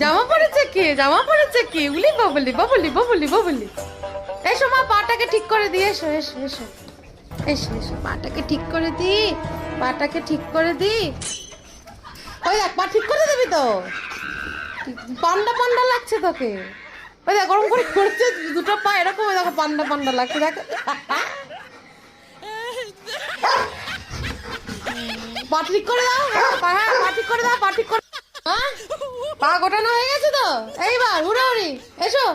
জামা পড়েছে কে? জামা পড়েছে কে? উলি বাবলি বাবলি বাবলি বাবলি। এসো মা, পাটাকে ঠিক করে দি। এসো এসো এসো এসো এসো, পাটাকে ঠিক করে দি, পাটাকে ঠিক করে দি। ওই দেখ, পা ঠিক করে দিবি তো? পান্ডা পান্ডা লাগছে তোকে। ওই দেখ গরম করে করছে দুটো পা এরকম, ওই দেখো পান্ডা পান্ডা লাগছে দেখো। পা ঠিক করে দাও, হ্যাঁ পা ঠিক করে দাও, পা ঠিক করে। হ্যাঁ, পা গোটানো হয়ে গেছে তো, এইবার উড়াউড়ি এসো।